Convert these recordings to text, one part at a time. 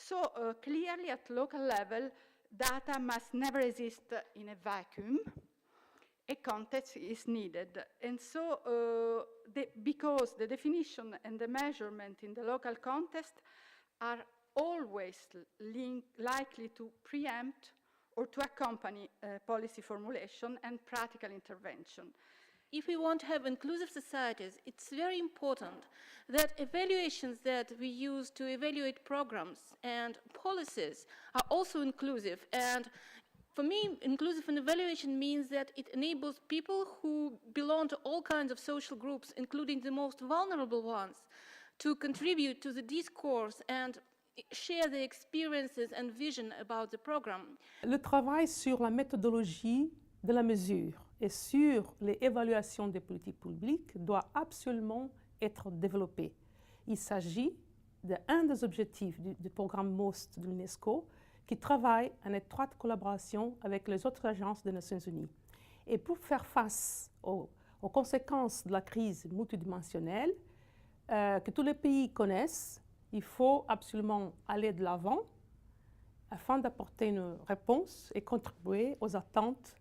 So clearly at local level, data must never exist in a vacuum. A context is needed. And so because the definition and the measurement in the local context are always likely to preempt or to accompany policy formulation and practical intervention. If we want to have inclusive societies, it's very important that evaluations that we use to evaluate programs and policies are also inclusive. And for me, inclusive evaluation means that it enables people who belong to all kinds of social groups, including the most vulnerable ones, to contribute to the discourse and share their experiences and vision about the program. Le travail sur la méthodologie de la mesure et sur les évaluations des politiques publiques doit absolument être développé. Il s'agit d'un des objectifs du programme MOST de l'UNESCO qui travaille en étroite collaboration avec les autres agences des Nations Unies. Et pour faire face aux conséquences de la crise multidimensionnelle que tous les pays connaissent, il faut absolument aller de l'avant afin d'apporter une réponse et contribuer aux attentes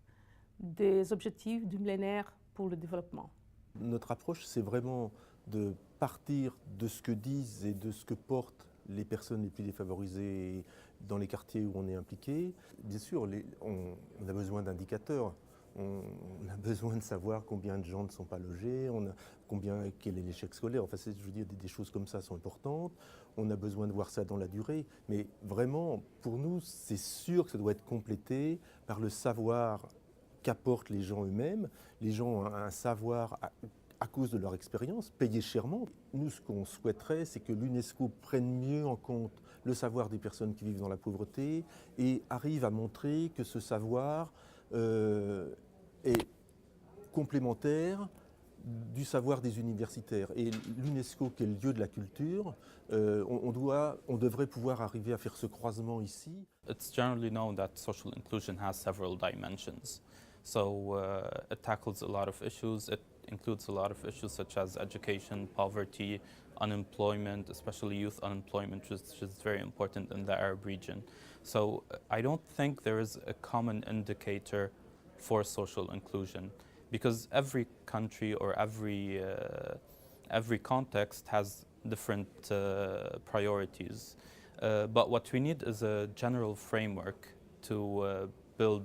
des objectifs du millénaire pour le développement. Notre approche, c'est vraiment de partir de ce que disent et de ce que portent les personnes les plus défavorisées dans les quartiers où on est impliqué. Bien sûr, on a besoin d'indicateurs. On a besoin de savoir combien de gens ne sont pas logés, quel est l'échec scolaire. Enfin, je veux dire, des choses comme ça sont importantes. On a besoin de voir ça dans la durée. Mais vraiment, pour nous, c'est sûr que ça doit être complété par le savoir qu'apportent les gens eux-mêmes. Les gens ont un savoir à cause de leur expérience, payé chèrement. Nous, ce qu'on souhaiterait, c'est que l'UNESCO prenne mieux en compte le savoir des personnes qui vivent dans la pauvreté et arrive à montrer que ce savoir est complémentaire du savoir des universitaires. Et l'UNESCO, qui est le lieu de la culture, on devrait pouvoir arriver à faire ce croisement ici. It's generally known that social inclusion has several dimensions. So it tackles a lot of issues. It includes a lot of issues such as education, poverty, unemployment, especially youth unemployment, which is very important in the Arab region. So I don't think there is a common indicator for social inclusion because every country or every context has different priorities. But what we need is a general framework to build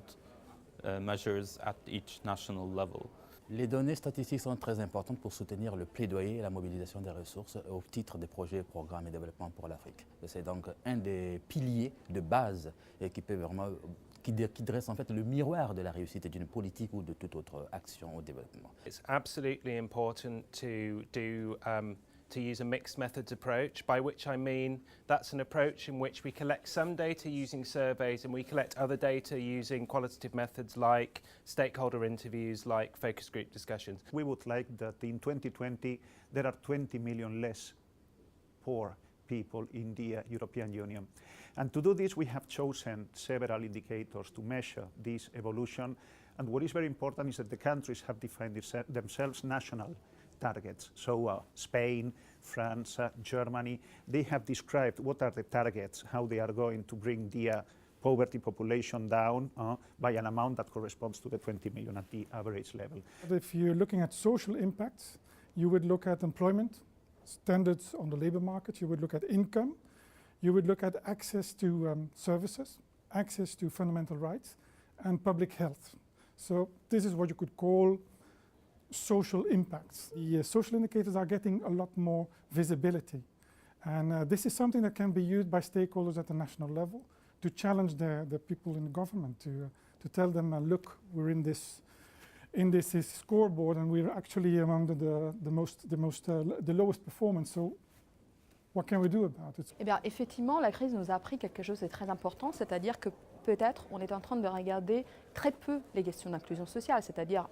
measures at each national level. Les données statistiques sont très importantes pour soutenir le plaidoyer et la mobilisation des ressources au titre des projets, programmes et développement pour l'Afrique. C'est donc un des piliers de base et qui dresse en fait le miroir de la réussite d'une politique ou de toute autre action au développement. It's absolutely important to use a mixed methods approach, by which I mean that's an approach in which we collect some data using surveys and we collect other data using qualitative methods like stakeholder interviews, like focus group discussions. We would like that in 2020 there are 20 million less poor people in the European Union. And to do this we have chosen several indicators to measure this evolution, and what is very important is that the countries have defined themselves national targets. So Spain, France, Germany, they have described what are the targets, how they are going to bring the poverty population down by an amount that corresponds to the 20 million at the average level. If you're looking at social impacts, you would look at employment, standards on the labor market, you would look at income, you would look at access to services, access to fundamental rights, and public health. So this is what you could call social impacts. The social indicators are getting a lot more visibility, and this is something that can be used by stakeholders at the national level to challenge the people in the government, to tell them, look, we're in this scoreboard and we're actually among the lowest performance, so what can we do about it? Eh bien, effectivement, la crise nous a appris quelque chose de très important, c'est-à-dire que peut-être on est en train de regarder très peu les questions d'inclusion sociale, c'est-à-dire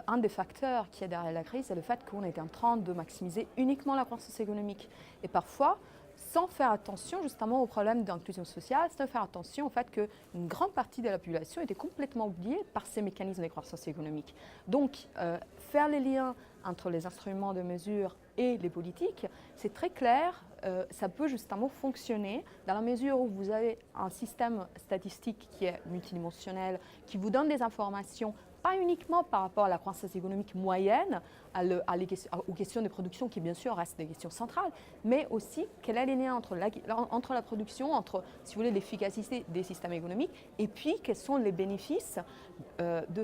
un des facteurs qui est derrière la crise, c'est le fait qu'on est en train de maximiser uniquement la croissance économique. Et parfois, sans faire attention justement aux problèmes d'inclusion sociale, sans faire attention au fait qu'une grande partie de la population était complètement oubliée par ces mécanismes de croissance économique. Donc, faire les liens entre les instruments de mesure et les politiques, c'est très clair ça peut justement fonctionner dans la mesure où vous avez un système statistique qui est multidimensionnel, qui vous donne des informations, pas uniquement par rapport à la croissance économique moyenne, aux questions de production qui bien sûr restent des questions centrales, mais aussi quel est le lien entre la production, entre, si vous voulez, l'efficacité des systèmes économiques, et puis quels sont les bénéfices de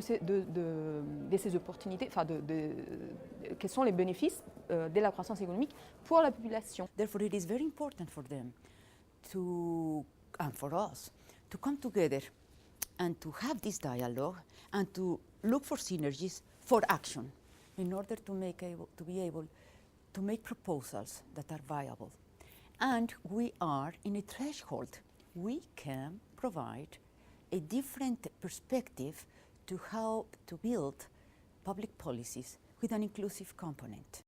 ces opportunités, enfin quels sont les bénéfices de la croissance économique pour la population. Therefore, it is very important for them to, and for us, to come together and to have this dialogue and to look for synergies for action in order to be able to make proposals that are viable. And we are in a threshold. We can provide a different perspective to how to build public policies with an inclusive component.